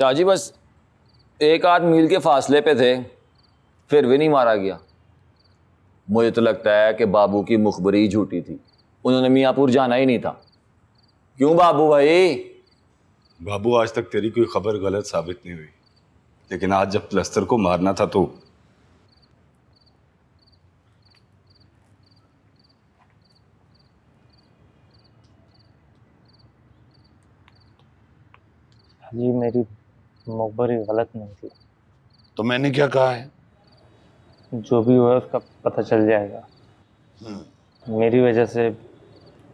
शाहजी बस एक आध मील के फासले पे थे, फिर भी नहीं मारा गया। मुझे तो लगता है कि बाबू की मुखबरी झूठी थी, उन्होंने मियाँपुर जाना ही नहीं था। क्यों बाबू भाई? बाबू, आज तक तेरी कोई खबर गलत साबित नहीं हुई, लेकिन आज जब प्लस्तर को मारना था तो जी मेरी मुखबरी गलत नहीं थी। तो मैंने क्या कहा है? जो भी हुआ उसका पता चल जाएगा। मेरी वजह से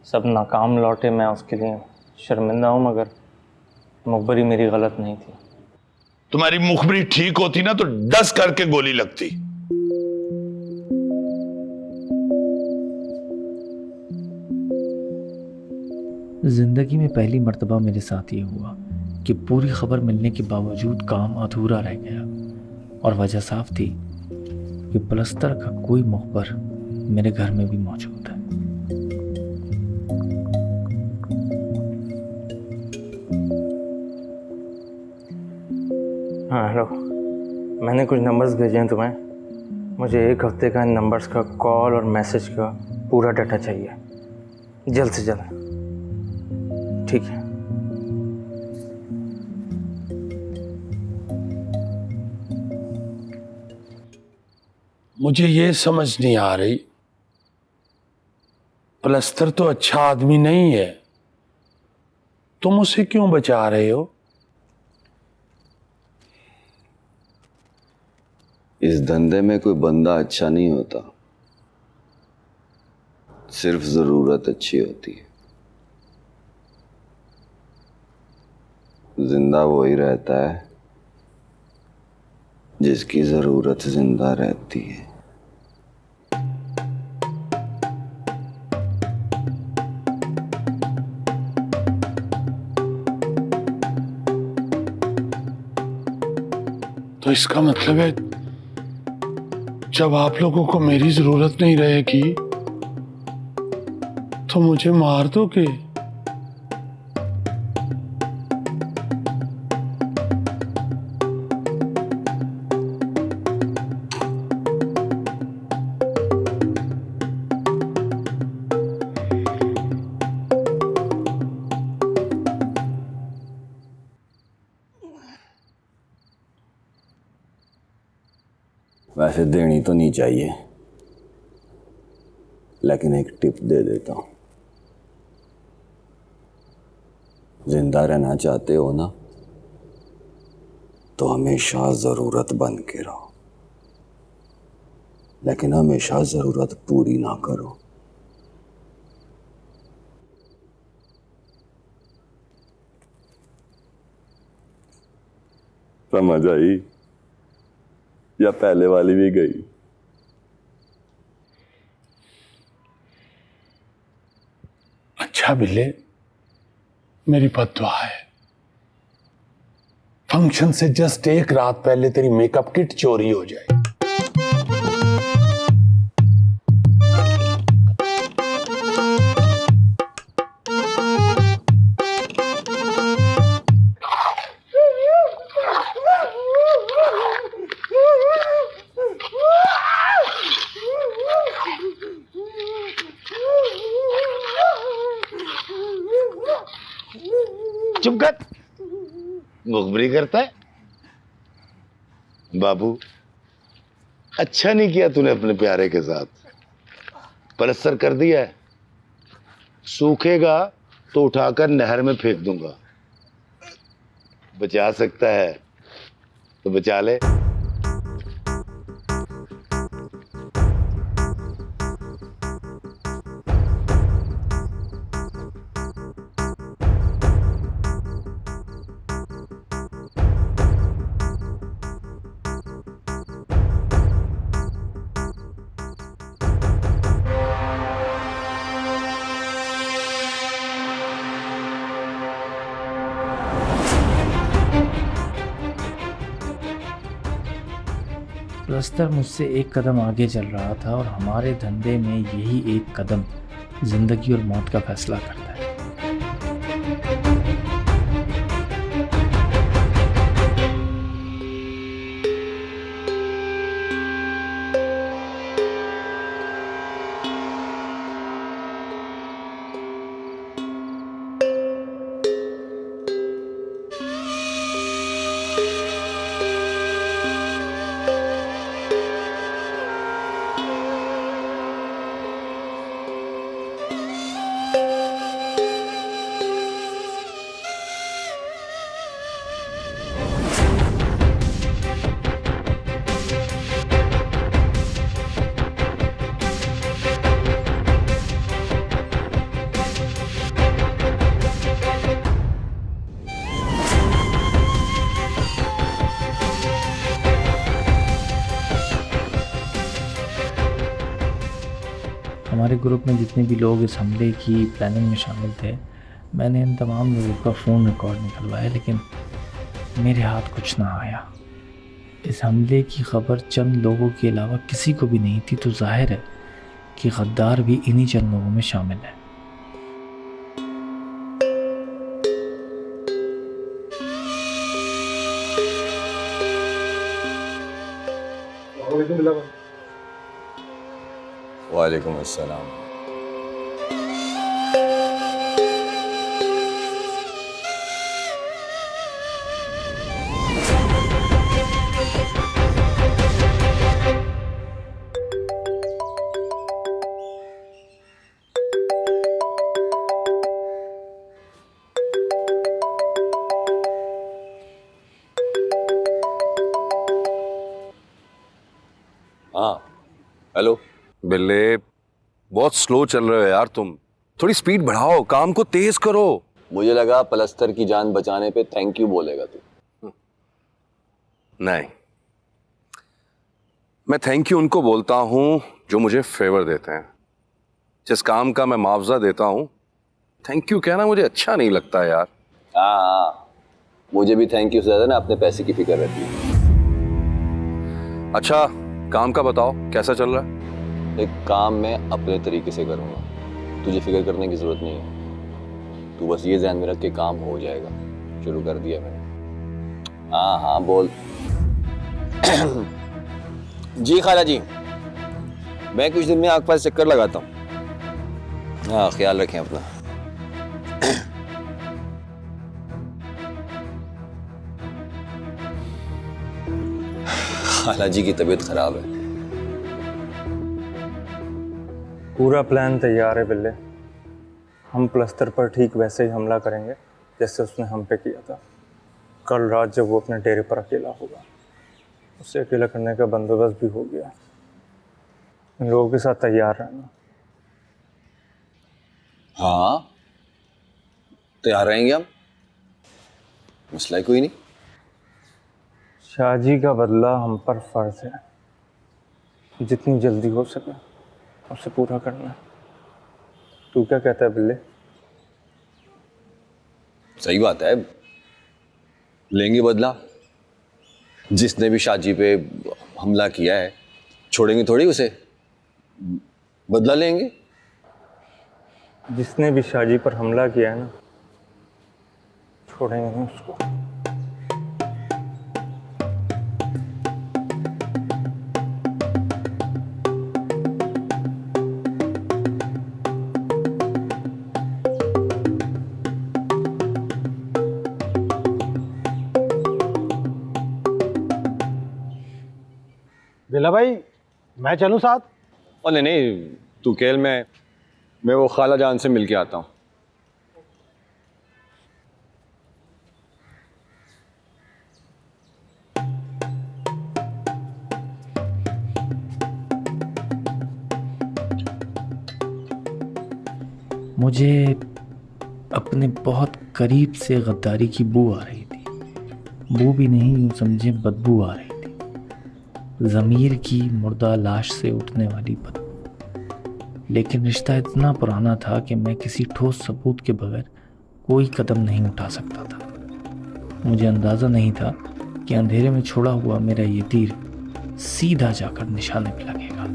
सब नाकाम लौटे, मैं उसके लिए शर्मिंदा हूँ, मगर मुखबरी मेरी गलत नहीं थी। तुम्हारी मुखबरी ठीक होती ना तो 10 करके गोली लगती। जिंदगी में पहली मर्तबा मेरे साथ ये हुआ कि पूरी खबर मिलने के बावजूद काम अधूरा रह गया, और वजह साफ थी कि प्लस्तर का कोई मुखबर मेरे घर में भी मौजूद है। हाँ हेलो, मैंने कुछ नंबर्स भेजे हैं तुम्हें। मुझे 1 हफ्ते का इन नंबर्स का कॉल और मैसेज का पूरा डाटा चाहिए, जल्द से जल्द। ठीक है। मुझे ये समझ नहीं आ रही, प्लस्तर तो अच्छा आदमी नहीं है, तुम उसे क्यों बचा रहे हो? इस धंधे में कोई बंदा अच्छा नहीं होता, सिर्फ जरूरत अच्छी होती है। जिंदा वही रहता है जिसकी जरूरत जिंदा रहती है। तो इसका मतलब है जब आप लोगों को मेरी जरूरत नहीं रहेगी तो मुझे मार दोगे? वैसे देनी तो नहीं चाहिए, लेकिन एक टिप दे देता हूं। जिंदा रहना चाहते हो ना, तो हमेशा जरूरत बन के रहो, लेकिन हमेशा जरूरत पूरी ना करो। समझ आई या पहले वाली भी गई? अच्छा बिल्ले, मेरी बद्दुआ है। फंक्शन से जस्ट 1 रात पहले तेरी मेकअप किट चोरी हो जाए। चुप कर, मुखबरी करता है। बाबू, अच्छा नहीं किया तूने अपने प्यारे के साथ, पलस्तर कर दिया है। सूखेगा तो उठाकर नहर में फेंक दूंगा। बचा सकता है तो बचा ले। प्लस्तर मुझसे 1 कदम आगे चल रहा था, और हमारे धंधे में यही 1 कदम जिंदगी और मौत का फैसला करता है। हमारे ग्रुप में जितने भी लोग इस हमले की प्लानिंग में शामिल थे, मैंने इन तमाम लोगों का फ़ोन रिकॉर्ड निकलवाया, लेकिन मेरे हाथ कुछ ना आया। इस हमले की खबर चंद लोगों के अलावा किसी को भी नहीं थी, तो जाहिर है कि गद्दार भी इन्हीं चंद लोगों में शामिल है। वालेकुम अस्सलाम। हाँ, हेलो। बिल्ले, बहुत स्लो चल रहे हो यार तुम। थोड़ी स्पीड बढ़ाओ, काम को तेज करो। मुझे लगा पलस्तर की जान बचाने पे थैंक यू बोलेगा तू। नहीं, मैं थैंक यू उनको बोलता हूं जो मुझे फेवर देते हैं। जिस काम का मैं मुआवजा देता हूं, थैंक यू कहना मुझे अच्छा नहीं लगता यार। हाँ, मुझे भी थैंक यू से ज्यादा ना अपने पैसे की फिक्र रहती है। अच्छा, काम का बताओ, कैसा चल रहा है? एक काम मैं अपने तरीके से करूँगा, तुझे फिक्र करने की ज़रूरत नहीं है। तू बस ये ध्यान में रख के काम हो जाएगा। शुरू कर दिया मैंने। हाँ हाँ बोल। जी खाला जी, मैं कुछ दिन में आपके पास चक्कर लगाता हूँ। हाँ, ख्याल रखें अपना। खाला जी की तबीयत खराब है। पूरा प्लान तैयार है बिल्ले। हम प्लस्तर पर ठीक वैसे ही हमला करेंगे जैसे उसने हम पे किया था। कल रात जब वो अपने डेरे पर अकेला होगा, उसे अकेला करने का बंदोबस्त भी हो गया। इन लोगों के साथ तैयार रहना। हाँ, तैयार रहेंगे हम, मसला ही कोई नहीं। शाहजी का बदला हम पर फर्ज है, जितनी जल्दी हो सके उसे पूरा करना है। तू क्या कहता है बिल्ले? सही बात है, लेंगे बदला। जिसने भी शाहजी पे हमला किया है छोड़ेंगे थोड़ी उसे, बदला लेंगे। जिसने भी शाहजी पर हमला किया है ना, छोड़ेंगे नहीं उसको। बिल्ला भाई, मैं चलूं साथ? और नहीं नहीं, तू खेल, मैं वो खाला जान से मिल के आता हूँ। मुझे अपने बहुत करीब से गद्दारी की बू आ रही थी। बू भी नहीं, यूँ समझे बदबू आ रही थी, ज़मीर की मुर्दा लाश से उठने वाली बदबू। लेकिन रिश्ता इतना पुराना था कि मैं किसी ठोस सबूत के बगैर कोई कदम नहीं उठा सकता था। मुझे अंदाज़ा नहीं था कि अंधेरे में छोड़ा हुआ मेरा ये तीर सीधा जाकर निशाने पे लगेगा।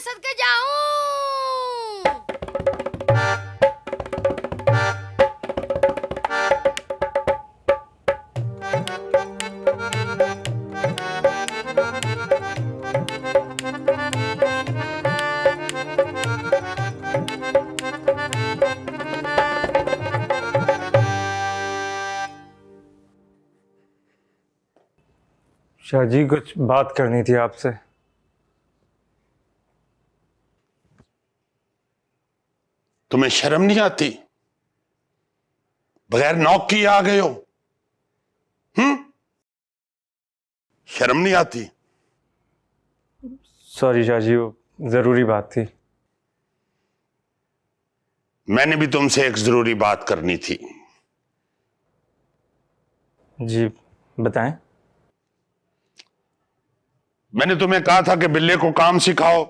सदके जाऊं। शाह जी कुछ बात करनी थी आपसे। तुम्हें शर्म नहीं आती? बगैर नौक किए आ गए हो। शर्म नहीं आती? सॉरी शाह जी, वो ज़रूरी बात थी। मैंने भी तुमसे एक जरूरी बात करनी थी। जी बताएं। मैंने तुम्हें कहा था कि बिल्ले को काम सिखाओ,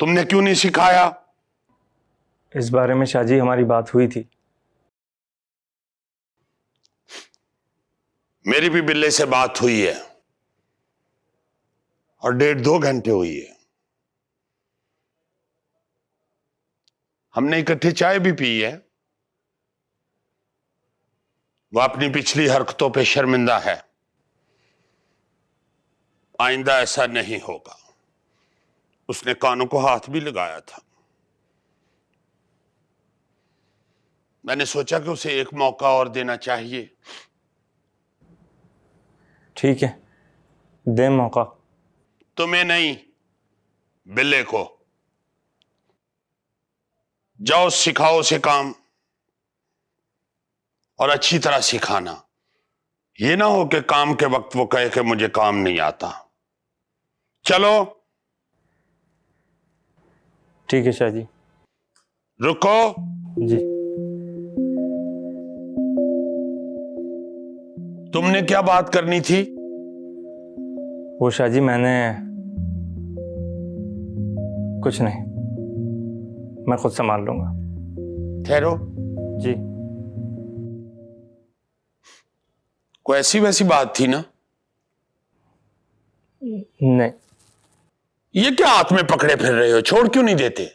तुमने क्यों नहीं सिखाया? इस बारे में शाह जी हमारी बात हुई थी। मेरी भी बिल्ले से बात हुई है और 1.5-2 घंटे हुई है। हमने इकट्ठे चाय भी पी है। वह अपनी पिछली हरकतों पे शर्मिंदा है। आइंदा ऐसा नहीं होगा। उसने कानों को हाथ भी लगाया था। मैंने सोचा कि उसे एक मौका और देना चाहिए। ठीक है, दे मौका। तुम्हें नहीं, बिल्ले को। जाओ सिखाओ उसे काम, और अच्छी तरह सिखाना। ये ना हो कि काम के वक्त वो कहे कि मुझे काम नहीं आता। चलो। ठीक है शाह जी। रुको। जी। तुमने क्या बात करनी थी? वो शाह जी मैंने कुछ नहीं, मैं खुद संभाल लूंगा। ठहरो। जी। कोई ऐसी वैसी बात थी ना? नहीं। ये क्या हाथ में पकड़े फिर रहे हो? छोड़ क्यों नहीं देते?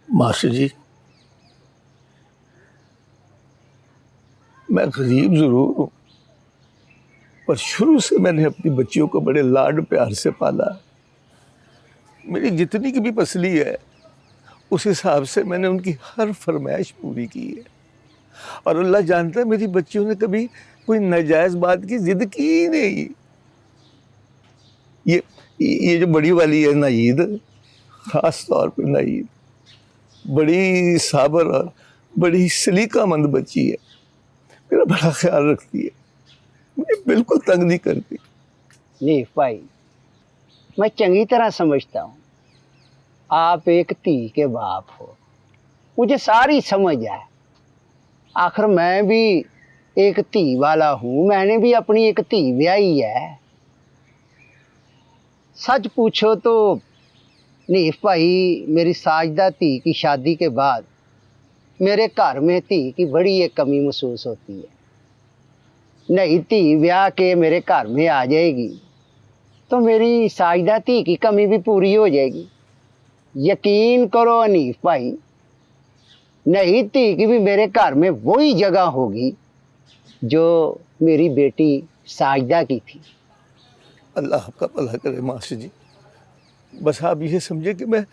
मास्टर जी, मैं गरीब जरूर हूं, पर शुरू से मैंने अपनी बच्चियों को बड़े लाड प्यार से पाला। मेरी जितनी की भी पसली है, उस हिसाब से मैंने उनकी हर फरमाइश पूरी की है। और अल्लाह जानता है मेरी बच्चियों ने कभी कोई नाजायज बात की जिद की ही नहीं। ये जो बड़ी वाली है नाईद, खास तौर पे नाईद बड़ी साबर और बड़ी सलीकामंद बच्ची है। मेरा बड़ा ख्याल रखती है, मुझे बिल्कुल तंग नहीं करती। नहीं भाई, मैं चंगी तरह समझता हूँ आप एक धी के बाप हो, मुझे सारी समझ है। आखिर मैं भी एक धी वाला हूँ, मैंने भी अपनी एक धी ब्याही है। सच पूछो तो नीफ भाई, मेरी साजदा धी की शादी के बाद मेरे घर में धी की बड़ी एक कमी महसूस होती है। नहीं धी ब्याह के मेरे घर में आ जाएगी तो मेरी साजदा धी की कमी भी पूरी हो जाएगी। यकीन करो अनीफ भाई, नहीं धी की भी मेरे घर में वही जगह होगी जो मेरी बेटी साजदा की थी। अल्लाह आपका भला करे मास्टर जी। बस आप ये समझे कि मैं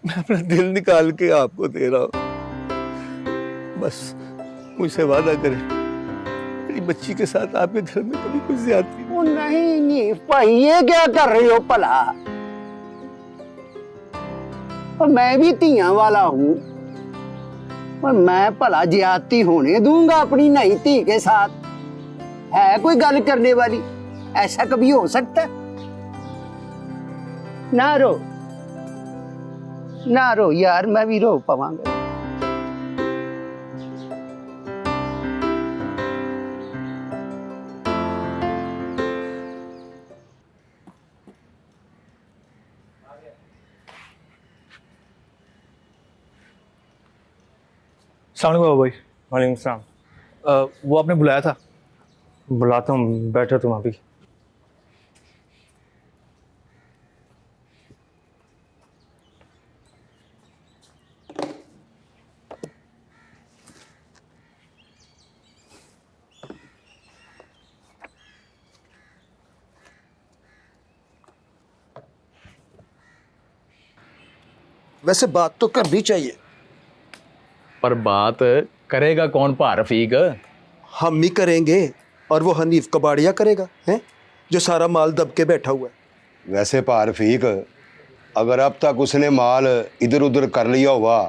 अपना दिल निकाल के आपको दे रहा हूँ। बस मुझसे वादा करें, मेरी बच्ची के साथ आपके घर में कभी कुछ ज्यादती वो नहीं नहीं भाई, ये क्या कर रहे हो भला? और मैं भी धियां वाला हूँ, और मैं भला ज्यादती होने दूंगा अपनी नई धी के साथ? है कोई गल करने वाली? ऐसा कभी हो सकता है? ना रो यार, मैं भी रो पावांगा। सलाम बाबा भाई। वालेकुम सलाम। वो आपने बुलाया था? बुलाता हूँ, बैठो तुम अभी। वैसे बात तो करनी चाहिए। पर बात करेगा कौन भा रफीक? हम ही करेंगे और वो हनीफ कबाड़िया करेगा, हैं जो सारा माल दब के बैठा हुआ है। वैसे पारफीक, अगर अब तक उसने माल इधर उधर कर लिया हुआ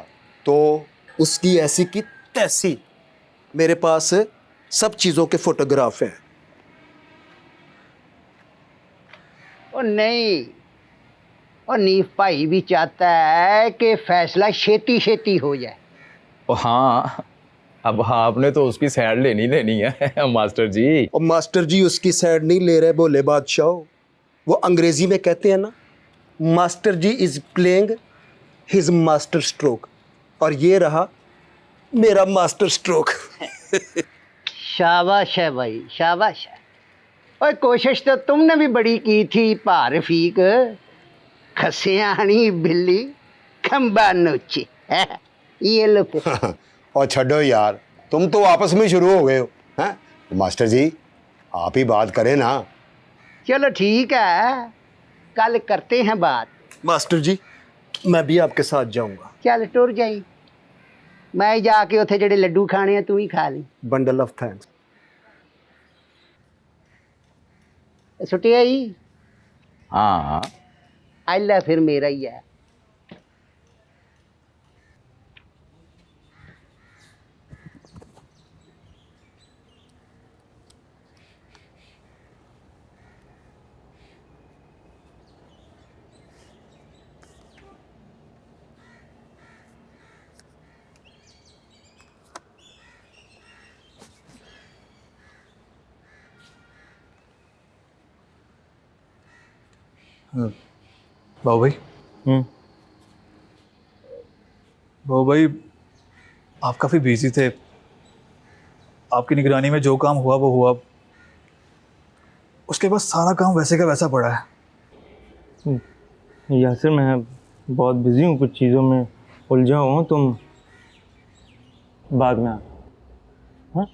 तो उसकी ऐसी की तैसी। मेरे पास सब चीज़ों के फोटोग्राफ हैं। और नहीं, और नीफ भाई भी चाहता है कि फैसला छेती छेती हो जाए। हाँ, अब आपने तो उसकी साइड लेनी है मास्टर जी। और मास्टर जी उसकी साइड नहीं ले रहे, बोले बादशाह। वो अंग्रेजी में कहते हैं ना, master ji is playing his master stroke, और ये रहा मेरा मास्टर स्ट्रोक। शाबाश है भाई, शाबाश है। और कोशिश तो तुमने भी बड़ी की थी भा रफीक। खसियानी बिल्ली खंबा नोची है। ये लो फिर। और छड़ो यार, तुम तो आपस में शुरू हो गए हो। हैं मास्टर जी, आप ही बात करें ना। चलो ठीक है, कल करते हैं बात। मास्टर जी मैं भी आपके साथ जाऊंगा। चल टुर जाई, मैं जाके उथे जेडे लड्डू खाने हैं तू ही खा ली। Bundle of thanks. छुट्टिया ही हाँ, अल्लाह फिर मेरा ही है। बाबू भाई, बाबू भाई आप काफ़ी बिजी थे। आपकी निगरानी में जो काम हुआ वो हुआ, उसके बाद सारा काम वैसे का वैसा पड़ा है। यासिर, मैं बहुत बिजी हूँ, कुछ चीज़ों में उलझा हुआ हूँ। तुम बाद में आ। हाँ?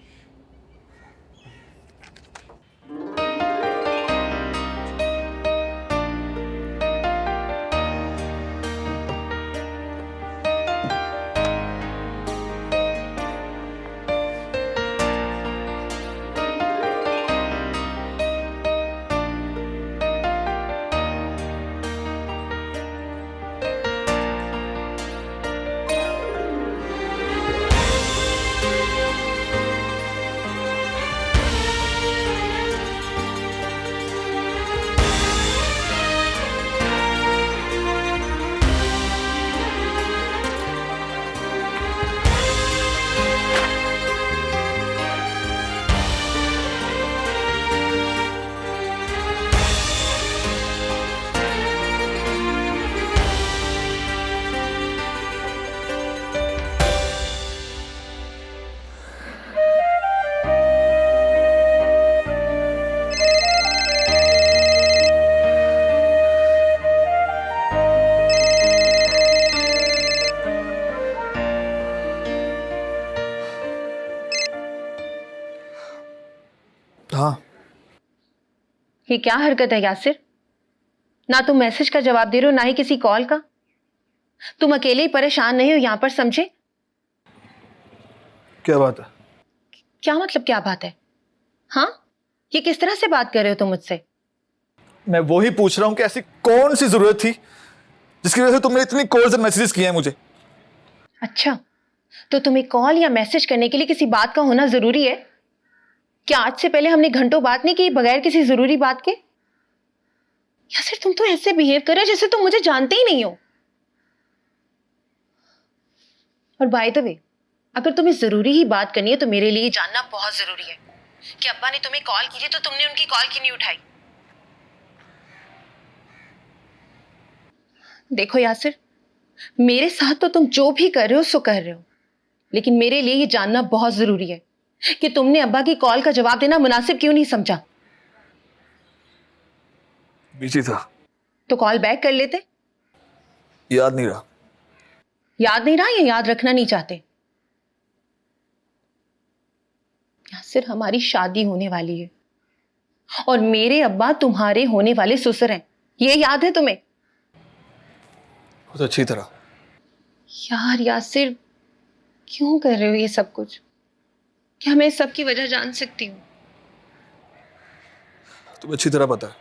हाँ, ये क्या हरकत है यासिर? ना तुम मैसेज का जवाब दे रहे हो, ना ही किसी कॉल का। तुम अकेले ही परेशान नहीं हो यहां पर, समझे? क्या बात है? क्या मतलब क्या बात है? हाँ, ये किस तरह से बात कर रहे हो तुम मुझसे? मैं वो ही पूछ रहा हूँ कि ऐसी कौन सी जरूरत थी जिसकी वजह से तुमने इतनी कॉल्स और मैसेजेस किए हैं मुझे? अच्छा, तो तुम्हें कॉल या मैसेज करने के लिए किसी बात का होना जरूरी है? क्या आज से पहले हमने घंटों बात नहीं की बगैर किसी जरूरी बात के? या सिर्फ तुम तो ऐसे बिहेव कर रहे हो जैसे तुम मुझे जानते ही नहीं हो। और बाय द वे, अगर तुम्हें जरूरी ही बात करनी है तो मेरे लिए जानना बहुत जरूरी है कि अब्बा ने तुम्हें कॉल की थी तो तुमने उनकी कॉल क्यों नहीं उठाई। देखो यासिर, मेरे साथ तो तुम जो भी कर रहे हो सो कर रहे हो, लेकिन मेरे लिए ये जानना बहुत जरूरी है कि तुमने अब्बा की कॉल का जवाब देना मुनासिब क्यों नहीं समझा। बिजी था। तो कॉल बैक कर लेते। याद नहीं रहा। याद नहीं रहा या याद रखना नहीं चाहते? यासिर, हमारी शादी होने वाली है और मेरे अब्बा तुम्हारे होने वाले ससुर हैं, ये याद है तुम्हें? बहुत अच्छी तरह। यार यासिर, क्यों कर रहे हो ये सब कुछ? क्या मैं इस सब की वजह जान सकती हूँ? तुम्हें अच्छी तरह पता है।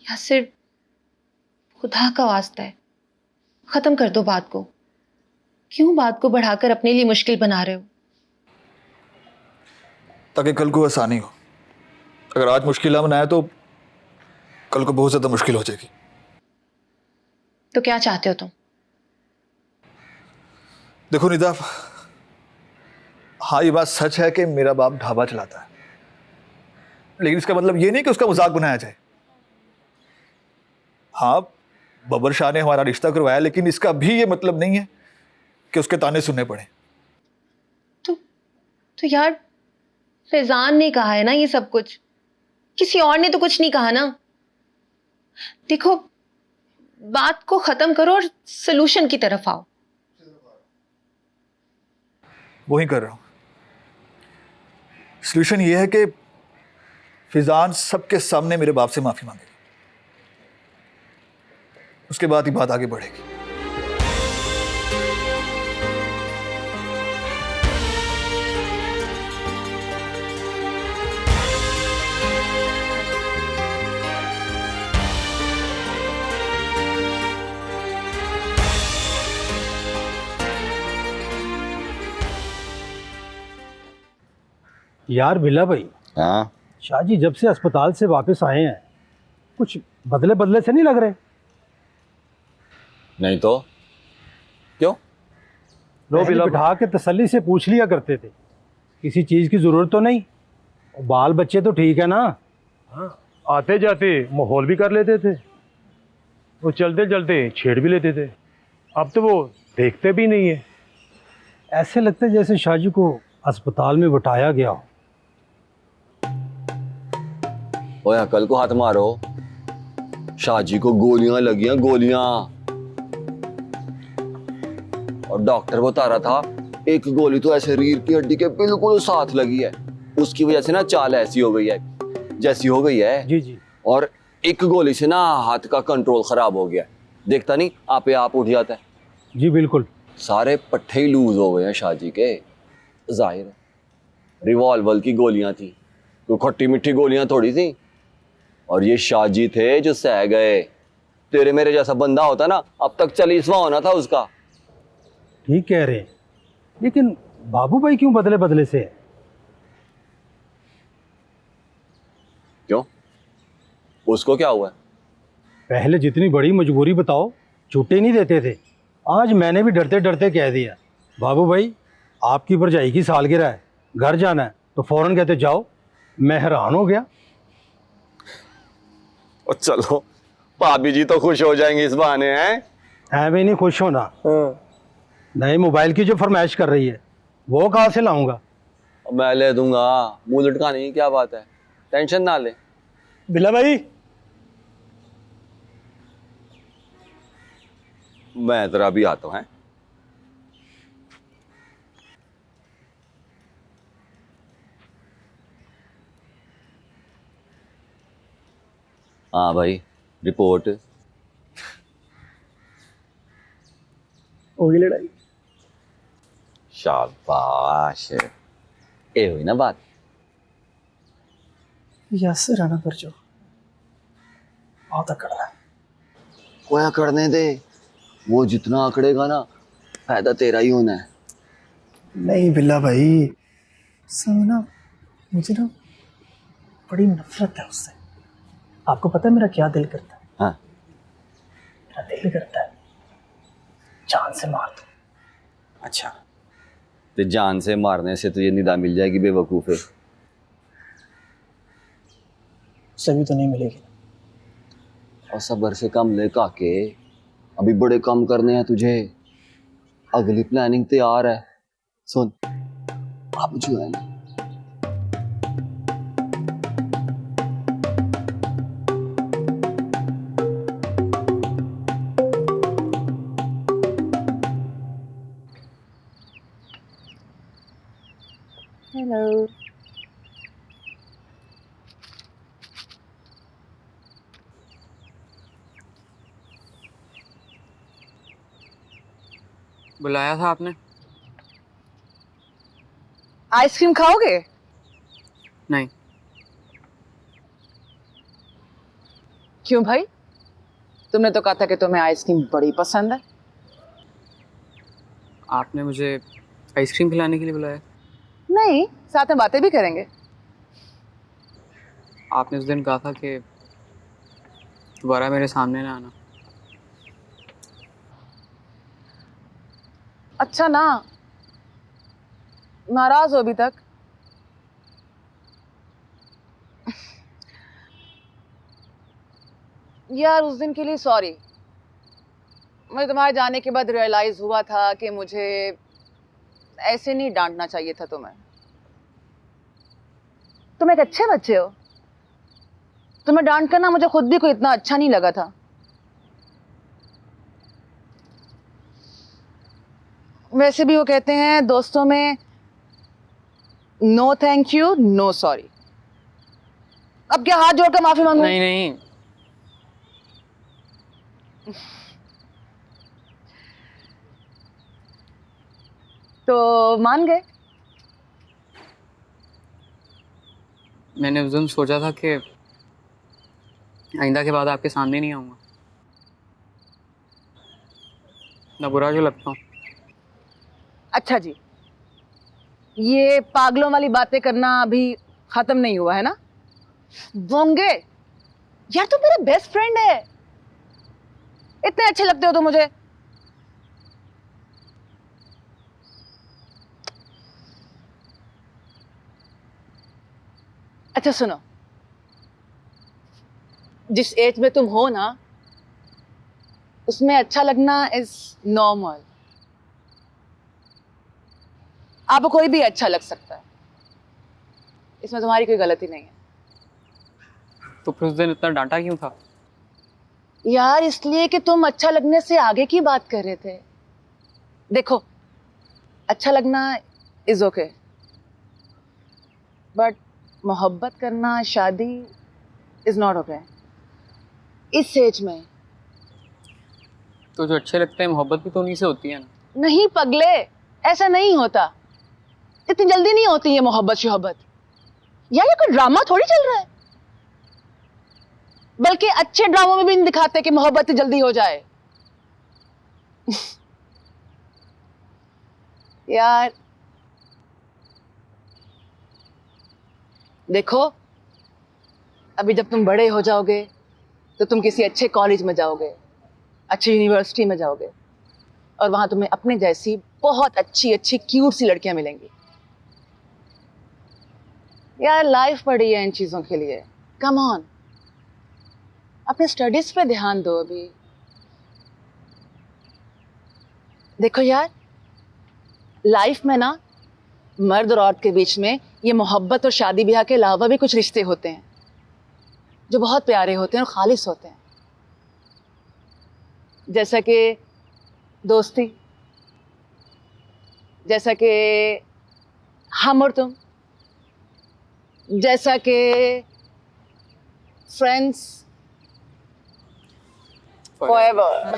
यासिर, खुदा का वास्ता है, खत्म कर दो बात को। क्यों बात को बढ़ाकर अपने लिए मुश्किल बना रहे हो? ताकि कल को आसानी हो। अगर आज मुश्किल ना बनाया तो कल को बहुत ज्यादा मुश्किल हो जाएगी। तो क्या चाहते हो तुम? देखो निदा, हाँ ये बात सच है कि मेरा बाप ढाबा चलाता है, लेकिन इसका मतलब ये नहीं कि उसका मजाक बनाया जाए। हाँ, बबर शाह ने हमारा रिश्ता करवाया, लेकिन इसका भी ये मतलब नहीं है कि उसके ताने सुनने पड़े। तो यार, फैजान ने कहा है ना ये सब कुछ, किसी और ने तो कुछ नहीं कहा ना। देखो, बात को खत्म करो और सलूशन की तरफ आओ। वही कर रहा हूं। सॉल्यूशन ये है कि फिजान सबके सामने मेरे बाप से माफी मांगेगी, उसके बाद ही बात आगे बढ़ेगी। यार बिल्ला भाई, हाँ शाहजी जब से अस्पताल से वापस आए हैं कुछ बदले बदले से नहीं लग रहे। नहीं तो क्यों? लो बिठा के तसल्ली से पूछ लिया करते थे, किसी चीज की जरूरत तो नहीं, बाल बच्चे तो ठीक है ना? हाँ, आते जाते माहौल भी कर लेते थे, वो चलते चलते छेड़ भी लेते थे। अब तो वो देखते भी नहीं है। ऐसे लगता है जैसे शाहजी को अस्पताल में बिठाया गया हो। ओए अकल को हाथ मारो, शाहजी को गोलियां लगी हैं, गोलियां। और डॉक्टर बता रहा था एक गोली तो ऐसे रीढ़ की हड्डी के बिल्कुल साथ लगी है, उसकी वजह से ना चाल ऐसी हो गई है जैसी हो गई है। जी जी। और एक गोली से ना हाथ का कंट्रोल खराब हो गया है, देखता नहीं आपे आप उठ जाता है। जी बिल्कुल। सारे पट्टे ही लूज हो गए हैं शाहजी के। जाहिर है रिवॉल्वर की गोलियां थी, तो खट्टी मिट्टी गोलियां थोड़ी थी। और ये शाहजी थे जो सह गए। तेरे मेरे जैसा बंदा होता ना, अब तक 40वां होना था उसका। ठीक कह रहे हैं, लेकिन बाबू भाई क्यों बदले बदले से है? क्यों? उसको क्या हुआ? पहले जितनी बड़ी मजबूरी बताओ छुट्टी नहीं देते थे, आज मैंने भी डरते डरते कह दिया बाबू भाई आपकी भरजाई की सालगिरह है, घर जाना है, तो फौरन कहते जाओ। मैं हैरान हो गया। और चलो भाभी जी तो खुश हो जाएंगे इस बहाने। हैं भी नहीं खुश होना। नए मोबाइल की जो फरमाइश कर रही है वो कहाँ से लाऊंगा? मैं ले दूंगा, मुंह लटकाने की क्या बात है, टेंशन ना ले। बिल्ला भाई, मैं जरा भी आता हूँ। हाँ भाई, रिपोर्ट होगी लड़ाई। शाबाश, ये हुई ना बात। यासिर आना पर जो बहुत अकड़ है। कोई अकड़ने दे, वो जितना अकड़ेगा ना फायदा तेरा ही होना है। नहीं बिल्ला भाई, सब ना मुझे ना बड़ी नफरत है उससे। आपको पता है मेरा क्या दिल करता है? हाँ। मेरा दिल करता है जान से मार दो। अच्छा, तो जान से मारने से तुझे निदा मिल जाएगी बेवकूफे। सभी तो नहीं मिलेगी। और सब्र से कम ले काके, अभी बड़े काम करने हैं तुझे। अगली प्लानिंग तैयार है। सुन अब जो है ना, हेलो। बुलाया था आपने? आइसक्रीम खाओगे? नहीं। क्यों भाई? तुमने तो कहा था कि तुम्हें आइसक्रीम बड़ी पसंद है। आपने मुझे आइसक्रीम खिलाने के लिए बुलाया? नहीं, साथ में बातें भी करेंगे। आपने उस दिन कहा था कि दोबारा मेरे सामने ना आना। अच्छा ना, नाराज हो अभी तक? यार उस दिन के लिए सॉरी। मुझे तुम्हारे जाने के बाद रियलाइज हुआ था कि मुझे ऐसे नहीं डांटना चाहिए था तुम्हें। तुम एक अच्छे बच्चे हो। तुम्हें डांट कर ना मुझे खुद भी कोई इतना अच्छा नहीं लगा था। वैसे भी वो कहते हैं दोस्तों में, no thank you no sorry. अब क्या हाथ जोड़कर माफी मांगू? नहीं नहीं, तो मान गए? मैंने उस दिन सोचा था कि आइंदा के बाद आपके सामने नहीं आऊंगा, ना बुरा जो लगता हूँ। अच्छा जी, ये पागलों वाली बातें करना अभी खत्म नहीं हुआ है ना? बोंगे यार, तुम मेरा बेस्ट फ्रेंड है, इतने अच्छे लगते हो तुम मुझे। अच्छा सुनो, जिस एज में तुम हो ना, उसमें अच्छा लगना इज नॉर्मल। आपको कोई भी अच्छा लग सकता है, इसमें तुम्हारी कोई गलती नहीं है। तो फिर उस दिन इतना डांटा क्यों था? यार इसलिए कि तुम अच्छा लगने से आगे की बात कर रहे थे। देखो, अच्छा लगना इज ओके, बट मोहब्बत करना, शादी इज नॉट ओके इस एज में। तो जो अच्छे लगते हैं मोहब्बत भी तो उन्हीं से होती है ना। नहीं पगले, ऐसा नहीं होता। इतनी जल्दी नहीं होती है मोहब्बत शोहब्बत। यार ये कोई ड्रामा थोड़ी चल रहा है। बल्कि अच्छे ड्रामों में भी नहीं दिखाते कि मोहब्बत जल्दी हो जाए। यार देखो, अभी जब तुम बड़े हो जाओगे तो तुम किसी अच्छे कॉलेज में जाओगे, अच्छी यूनिवर्सिटी में जाओगे, और वहां तुम्हें अपने जैसी बहुत अच्छी अच्छी क्यूट सी लड़कियां मिलेंगी। यार लाइफ पड़ी है इन चीजों के लिए। कम ऑन, अपने स्टडीज पे ध्यान दो अभी। देखो यार, लाइफ में ना मर्द और औरत के बीच में ये मोहब्बत और शादी ब्याह के अलावा भी कुछ रिश्ते होते हैं जो बहुत प्यारे होते हैं और खालिस होते हैं। जैसा कि दोस्ती, जैसा कि हम और तुम, जैसा कि फ्रेंड्स फॉरएवर।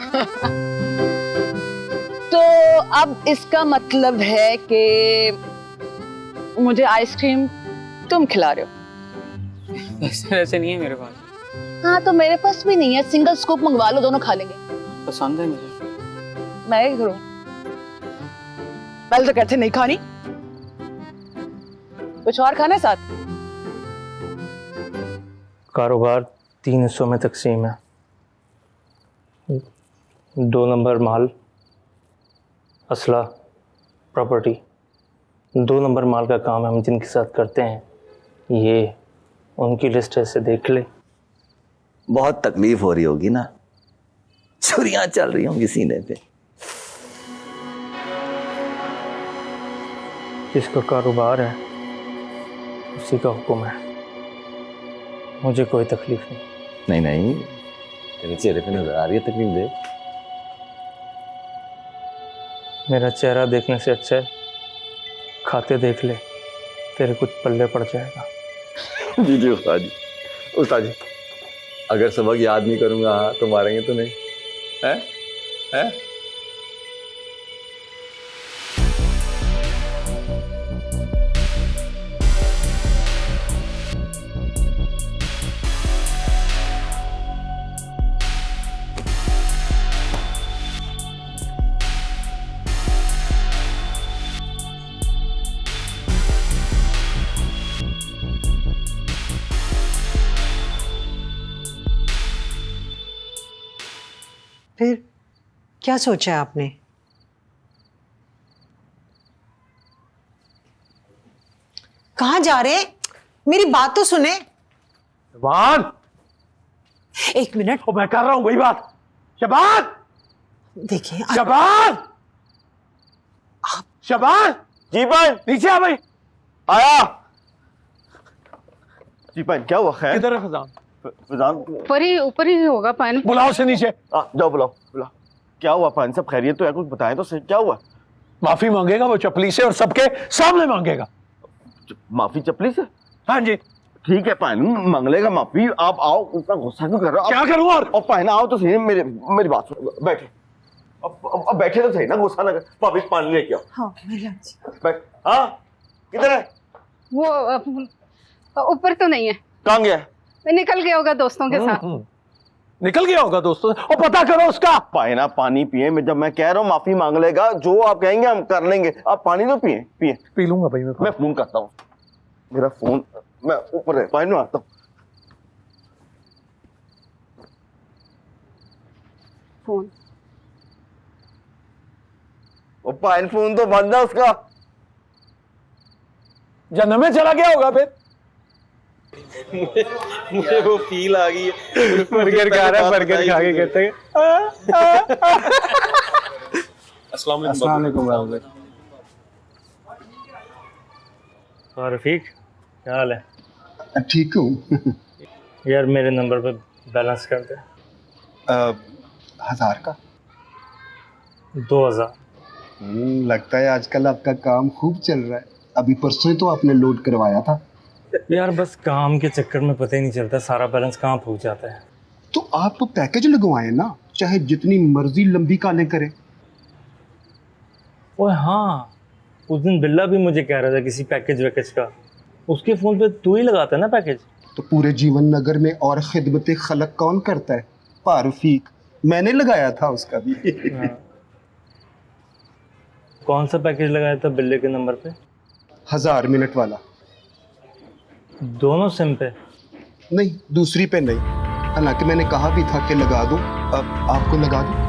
तो अब इसका मतलब है कि मुझे आइसक्रीम तुम खिला रहे हो। वैसे नहीं है मेरे पास। हाँ तो मेरे पास भी नहीं है, सिंगल स्कूप मंगवा लो, दोनों खा लेंगे। पसंद है मुझे। मैं क्या करूं? पहले तो कहते नहीं खानी, कुछ और खाना है साथ? कारोबार 3 हिस्सों में तकसीम है। 2 नंबर माल, असला, प्रॉपर्टी। 2 नंबर माल का काम हम जिनके साथ करते हैं, ये उनकी लिस्ट है, से देख ले। बहुत तकलीफ हो रही होगी ना, छुरियां चल रही होंगी सीने पे। जिसका कारोबार है उसी का हुक्म है, मुझे कोई तकलीफ नहीं। नहीं, तेरे चेहरे पे नजर आ रही है तकलीफ दे। मेरा चेहरा देखने से अच्छा है खाते देख ले, तेरे कुछ पल्ले पड़ जाएगा। जी जी उस्ताद जी, उस्ताद जी अगर सबक याद नहीं करूंगा तो मारेंगे तो नहीं? हैं हैं? फिर क्या सोचा है आपने? कहाँ जा रहे हैं? मेरी बात तो सुने। शबान, एक मिनट। मैं कर रहा हूं वही बात। शबान, देखिए शबान, शबान। जी भाई, नीचे आ भाई। आया। जी भाई क्या हुआ? खैर किधर है फजान? फजान ऊपर ही होगा पान। बुलाओ से नीचे। जाओ बुलाओ बुलाओ। क्या हुआ पान? सब खैरियत तो है? कुछ बताएं तो सही, क्या हुआ? माफी मांगेगा वो चपली से और सबके सामने मांगेगा। माफी चपली से? हाँ जी। ठीक है पान, मांग लेगा माफी। आप आओ, उतना गुस्सा क्यों कर रहे हो? क्या करूं? और पान आओ तो सही, मेरी बात सुनो, बैठे। अब बैठे तो सही ना, गुस्सा ना कर। भाभी पानी लेके आओ। हाँ मैं लाती हूँ। बैठ। हाँ किधर है? वो ऊपर तो नहीं है। कहाँ गया? निकल गया होगा दोस्तों के साथ। निकल गया होगा दोस्तों से। और पता करो उसका। पाइना पानी पिए। जब मैं कह रहा हूँ माफी मांग लेगा, जो आप कहेंगे हम कर लेंगे। आप पानी तो पिए। पी लूंगा भाई मैं फोन करता हूँ। मेरा फोन मैं ऊपर है, पानी में आता हूँ। फोन पाइन फोन तो बंद है उसका। जन्म में चला गया होगा फिर। मुझे वो फील आ गई है। बर्गर खा रहा है, बर्गर खा के कहते हैं अस्सलाम वालेकुम। हाँ रफीक, क्या हाल है? ठीक हूँ। यार मेरे नंबर पे बैलेंस कर दे। 1000 का? 2000। लगता है आजकल आपका काम खूब चल रहा है। अभी परसों ही तो आपने लोड करवाया था। यार बस काम के चक्कर में पता ही नहीं चलता सारा बैलेंस कहाँ पहुँच जाता है। तो आप पैकेज लगवाएं ना, चाहे जितनी मर्जी लंबी कालें करें। ओए हाँ, उस दिन बिल्ला भी मुझे कह रहा था किसी पैकेज वैकेज का। उसके फ़ोन पे तू ही लगाता है ना पैकेज? तो पूरे जीवन नगर में और खिदमत खलक कौन करता है? पारफीक, मैंने लगाया था उसका भी। हाँ। कौन सा पैकेज लगाया था बिल्ले के नंबर पे? 1000 मिनट वाला। दोनों सिम पे? नहीं, दूसरी पे नहीं। हालांकि मैंने कहा भी था कि लगा दूं। अब आपको लगा दूं?